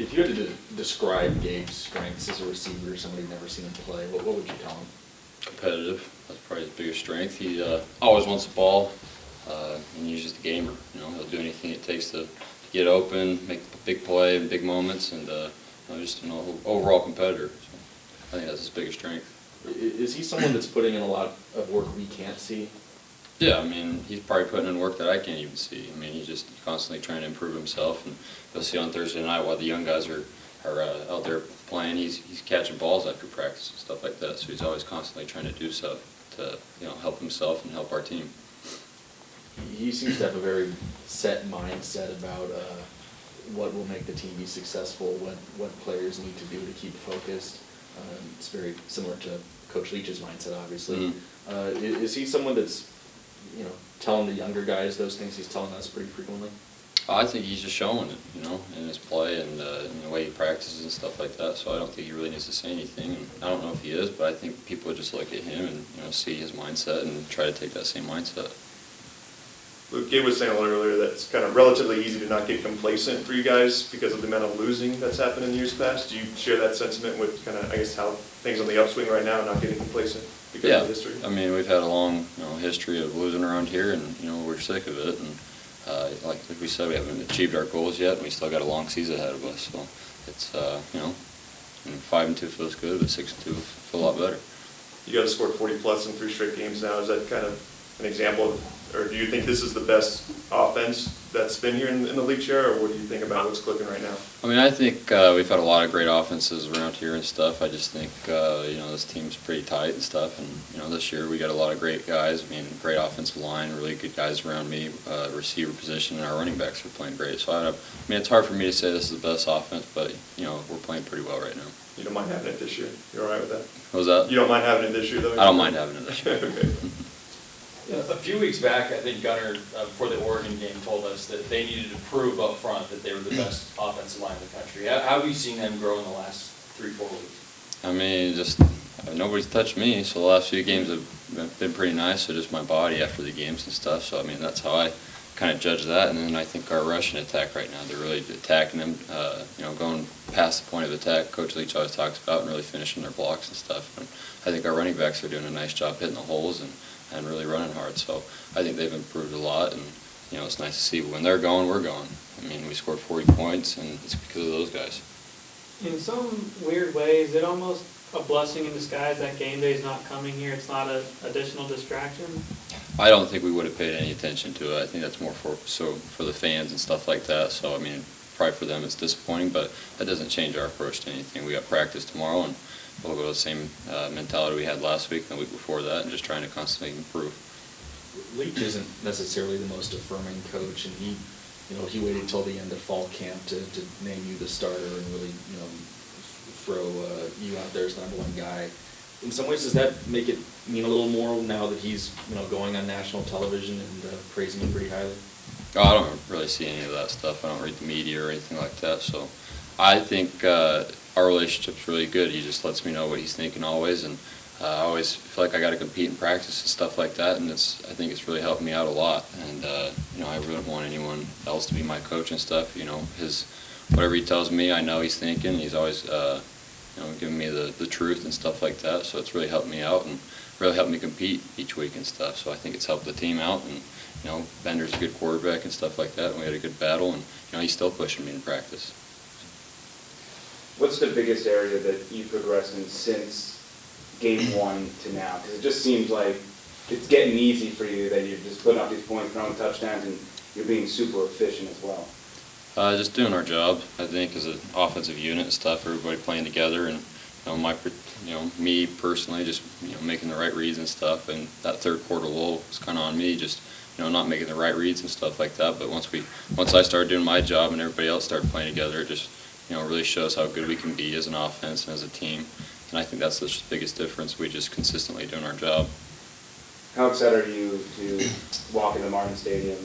If you had to describe Gabe's strengths as a receiver, somebody who'd never seen him play, what would you tell him? Competitive. That's probably his biggest strength. He always wants the ball, and he's just a gamer. You know, he'll do anything it takes to get open, make a big play in big moments, and just an overall competitor. So I think that's his biggest strength. Is he someone that's putting in a lot of work we can't see? Yeah, I mean, he's probably putting in work that I can't even see. I mean, he's just constantly trying to improve himself, and you'll see on Thursday night while the young guys are out there playing, he's catching balls after practice and stuff like that. So he's always constantly trying to do stuff to help himself and help our team. He seems to have a very set mindset about what will make the team be successful, what players need to do to keep focused. It's very similar to Coach Leach's mindset, obviously. Mm-hmm. Is he someone that's, telling the younger guys those things he's telling us pretty frequently? I think he's just showing it, in his play and in the way he practices and stuff like that. So I don't think he really needs to say anything. And I don't know if he is, but I think people would just look at him and see his mindset and try to take that same mindset. Luke, Gabe was saying a little earlier that it's kind of relatively easy to not get complacent for you guys because of the amount of losing that's happened in years past. Do you share that sentiment with kind of, I guess, how things on the upswing right now and not getting complacent because of history? I mean, we've had a long history of losing around here, and we're sick of it. And like we said, we haven't achieved our goals yet, and we still got a long season ahead of us. So it's 5-2 feels good, but 6-2 feels a lot better. You guys scored 40+ in 3 straight games now. Is that kind of an example of, or do you think this is the best offense that's been here in the league share, or what do you think about what's clicking right now? I mean, I think we've had a lot of great offenses around here and stuff. I just think, this team's pretty tight and stuff. And, this year we got a lot of great guys. I mean, great offensive line, really good guys around me, receiver position, and our running backs are playing great. So, it's hard for me to say this is the best offense, but, we're playing pretty well right now. You don't mind having it this year? You're all right with that? What was that? You don't mind having it this year, though? I don't mind having it this year. Okay. A few weeks back, I think Gunnar, before the Oregon game, told us that they needed to prove up front that they were the best offensive line in the country. How have you seen them grow in the last 3-4 weeks? I mean, just nobody's touched me, so the last few games have been pretty nice. So just my body after the games and stuff. So, I mean, that's how I kind of judge that. And then I think our rushing attack right now, they're really attacking them, going past the point of attack. Coach Leach always talks about and really finishing their blocks and stuff. And I think our running backs are doing a nice job hitting the holes and really running hard. So I think they've improved a lot, and it's nice to see when they're going, we're going. I mean, we scored 40 points, and it's because of those guys. In some weird ways, is it almost a blessing in disguise that game day is not coming here? It's not an additional distraction? I don't think we would have paid any attention to it. I think that's more for the fans and stuff like that. So, I mean, probably for them it's disappointing, but that doesn't change our approach to anything. We got practice tomorrow, and we'll go to the same mentality we had last week and the week before that, and just trying to constantly improve. Leach isn't necessarily the most affirming coach, and he waited till the end of fall camp to name you the starter and really, throw you out there as the #1 guy. In some ways, does that make it mean a little more now that he's, going on national television and praising him pretty highly? Oh, I don't really see any of that stuff. I don't read the media or anything like that. So I think our relationship's really good. He just lets me know what he's thinking always, and I always feel like I got to compete in practice and stuff like that. And I think it's really helped me out a lot. And I really don't want anyone else to be my coach and stuff. Whatever he tells me, I know he's thinking. He's always giving me the truth and stuff like that. So it's really helped me out and really helped me compete each week and stuff. So I think it's helped the team out. And Bender's a good quarterback and stuff like that. And we had a good battle, and he's still pushing me in practice. What's the biggest area that you've progressed in since game 1 to now? Because it just seems like it's getting easy for you, that you're just putting up these points, throwing touchdowns, and you're being super efficient as well. Just doing our job, I think, as an offensive unit and stuff. Everybody playing together, and me personally, just making the right reads and stuff. And that third quarter lull was kind of on me, just not making the right reads and stuff like that. But once I started doing my job and everybody else started playing together, it just really shows how good we can be as an offense and as a team. And I think that's the biggest difference. We just consistently doing our job. How excited are you to walk into Martin Stadium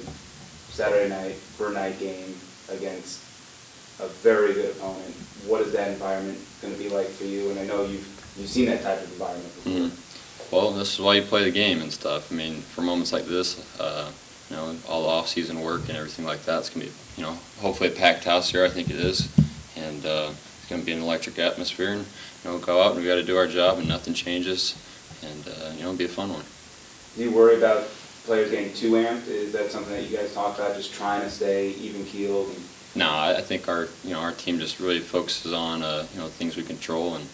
Saturday night for a night game against a very good opponent? What is that environment going to be like for you? And I know you've seen that type of environment before. Mm-hmm. Well, this is why you play the game and stuff. I mean, for moments like this, all the off-season work and everything like that, it's going to be, hopefully a packed house here. I think it is. and it's going to be an electric atmosphere. And go out and we got to do our job, and nothing changes, and it'll be a fun one. Do you worry about players getting too amped? Is that something that you guys talk about, just trying to stay even keeled? No, I think our team just really focuses on things we control and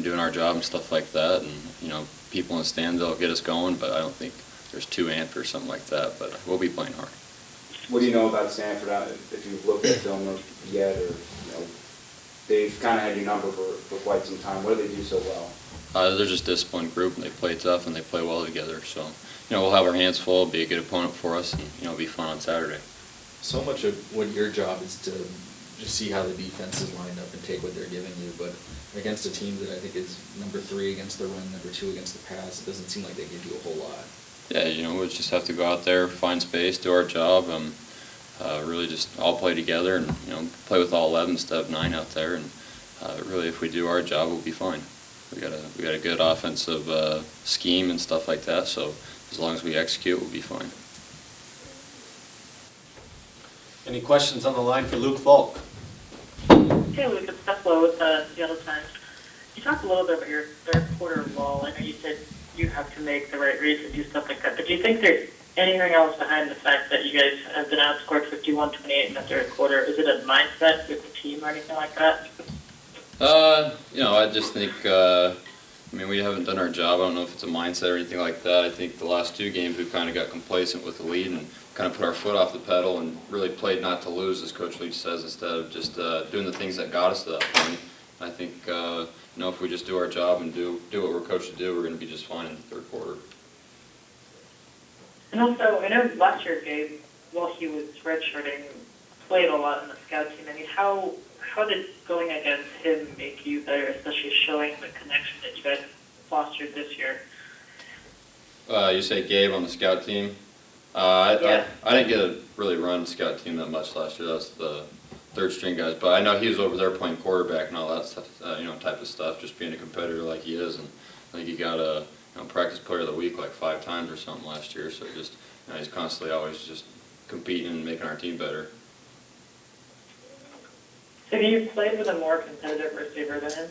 doing our job and stuff like that. And people in the stands, they'll get us going, but I don't think there's too amped or something like that. But we'll be playing hard. What do you know about Stanford? If you've looked at film yet, or they've kind of had your number for quite some time. What do they do so well? They're just a disciplined group, and they play tough and they play well together. So we'll have our hands full, be a good opponent for us, and it'll be fun on Saturday. So much of what your job is to just see how the defense is lined up and take what they're giving you, but against a team that I think is number 3 against the run, number 2 against the pass, it doesn't seem like they give you a whole lot. Yeah, we just have to go out there, find space, do our job, really just all play together and, play with all 11 instead of 9 out there. And really, if we do our job, we'll be fine. We got a good offensive scheme and stuff like that, so as long as we execute, we'll be fine. Any questions on the line for Luke Falk? Hey, Luke, it's Buffalo with the Seattle Times. You talked a little bit about your third quarter lull. I know you said you have to make the right reads and do stuff like that, but do you think there's anything else behind the fact that you guys have been outscored 51-28 in the third quarter? Is it a mindset with the team or anything like that? I just think, we haven't done our job. I don't know if it's a mindset or anything like that. I think the last 2 games we kind of got complacent with the lead and kind of put our foot off the pedal and really played not to lose, as Coach Leach says, instead of just doing the things that got us to that point. I think, if we just do our job and do what we're coached to do, we're going to be just fine in the third quarter. And also, I know last year, Gabe, while he was redshirting, played a lot in the scout team. I mean, how did going against him make you better, especially showing the connection that you guys fostered this year? You say Gabe on the scout team? Yeah. I didn't get to really run scout team that much last year. That's the third string guys, but I know he was over there playing quarterback and all that stuff, type of stuff, just being a competitor like he is. And I think he got a practice player of the week like 5 times or something last year. So just he's constantly always just competing and making our team better. Have you played with a more competitive receiver than him?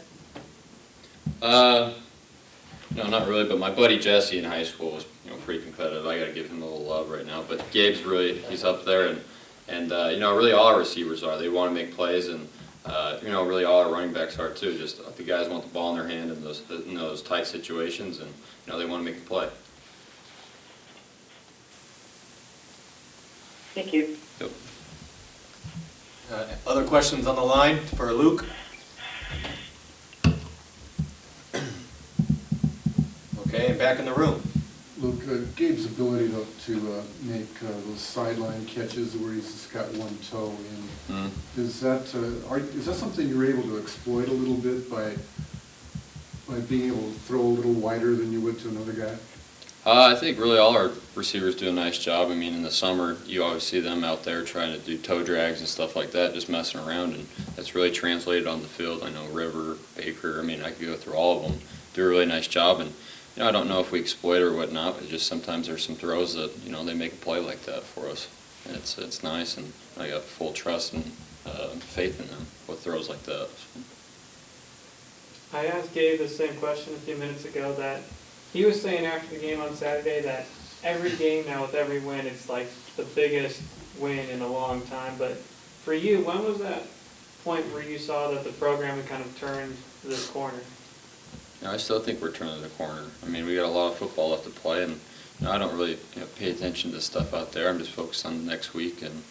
No, not really, but my buddy Jesse in high school was pretty competitive. I got to give him a little love right now. But Gabe's he's up there, and really all our receivers are. They want to make plays, and really all our running backs are too. Just the guys want the ball in their hand in those tight situations, and they want to make the play. Thank you. Yep. Other questions on the line for Luke? Okay, and back in the room. Luke, Gabe's ability to make those sideline catches where he's just got one toe in, is that something you're able to exploit a little bit by being able to throw a little wider than you would to another guy? I think really all our receivers do a nice job. In the summer, you always see them out there trying to do toe drags and stuff like that, just messing around, and that's really translated on the field. I know River, Baker, I could go through all of them, do a really nice job, and I don't know if we exploit or whatnot, but just sometimes there's some throws that, they make a play like that for us, and it's nice, and I got full trust and faith in them with throws like that. I asked Gabe the same question a few minutes ago, that he was saying after the game on Saturday that every game now with every win, it's like the biggest win in a long time. But for you, when was that point where you saw that the program had kind of turned this corner? I still think we're turning the corner. We got a lot of football left to play, and I don't really pay attention to stuff out there. I'm just focused on the next week, and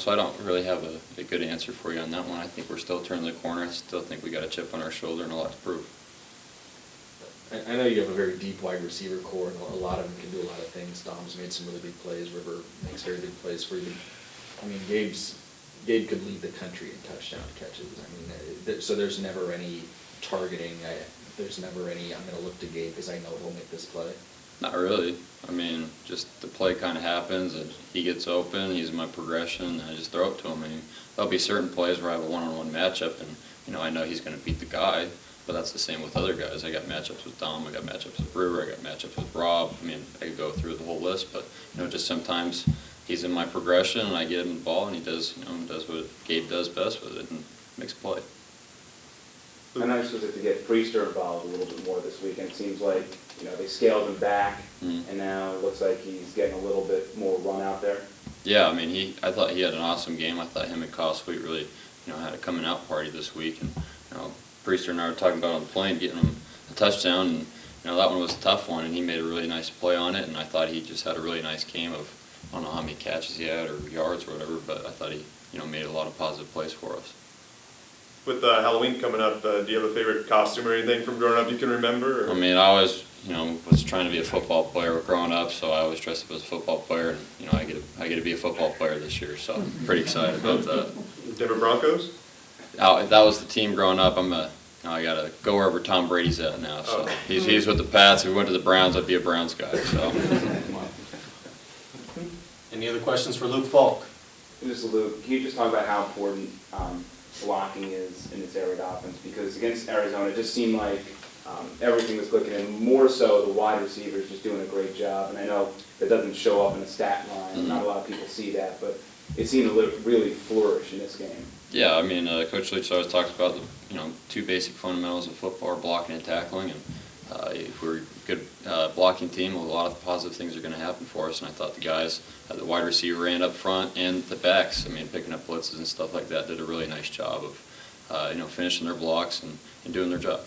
so I don't really have a good answer for you on that one. I think we're still turning the corner. I still think we got a chip on our shoulder and a lot to prove. I know you have a very deep wide receiver core, and a lot of them can do a lot of things. Dom's made some really big plays. River makes very big plays for you. Gabe could lead the country in touchdown catches. So there's never any targeting. There's never any, I'm going to look to Gabe because I know he'll make this play. Not really. Just the play kind of happens, and he gets open, he's in my progression, and I just throw it to him. There'll be certain plays where I have a one-on-one matchup, and I know he's going to beat the guy, but that's the same with other guys. I got matchups with Dom, I got matchups with River, I got matchups with Rob. I could go through the whole list, but just sometimes he's in my progression, and I get him the ball, and he does what Gabe does best with it, and makes a play. How nice was it to get Priester involved a little bit more this weekend? It seems like, they scaled him back, and now it looks like he's getting a little bit more run out there. Yeah, I mean, I thought he had an awesome game. I thought him and Kyle Sweet really, had a coming out party this week. And, Priester and I were talking about on the plane, getting him a touchdown, and, that one was a tough one, and he made a really nice play on it, and I thought he just had a really nice game of, I don't know how many catches he had or yards or whatever, but I thought he, made a lot of positive plays for us. With Halloween coming up, do you have a favorite costume or anything from growing up you can remember? Or? I mean, I always, was trying to be a football player growing up, so I always dressed up as a football player, and, I get to be a football player this year, so I'm pretty excited about that. Denver Broncos? That was the team growing up. I got to go wherever Tom Brady's at now, so Oh. he's with the Pats. If we went to the Browns, I'd be a Browns guy, so. Any other questions for Luke Falk? Just Luke, can you just talk about how important blocking is in this air raid offense? Because against Arizona, it just seemed like everything was clicking, and more so the wide receivers just doing a great job. And I know that doesn't show up in a stat line. Not a lot of people see that, but it seemed to really flourish in this game. Yeah, I mean, Coach Leach always talks about the two basic fundamentals of football are blocking and tackling, and if we're a good blocking team, a lot of positive things are going to happen for us. And I thought the guys, the wide receiver and up front, and the backs, I mean, picking up blitzes and stuff like that, did a really nice job of finishing their blocks and doing their job.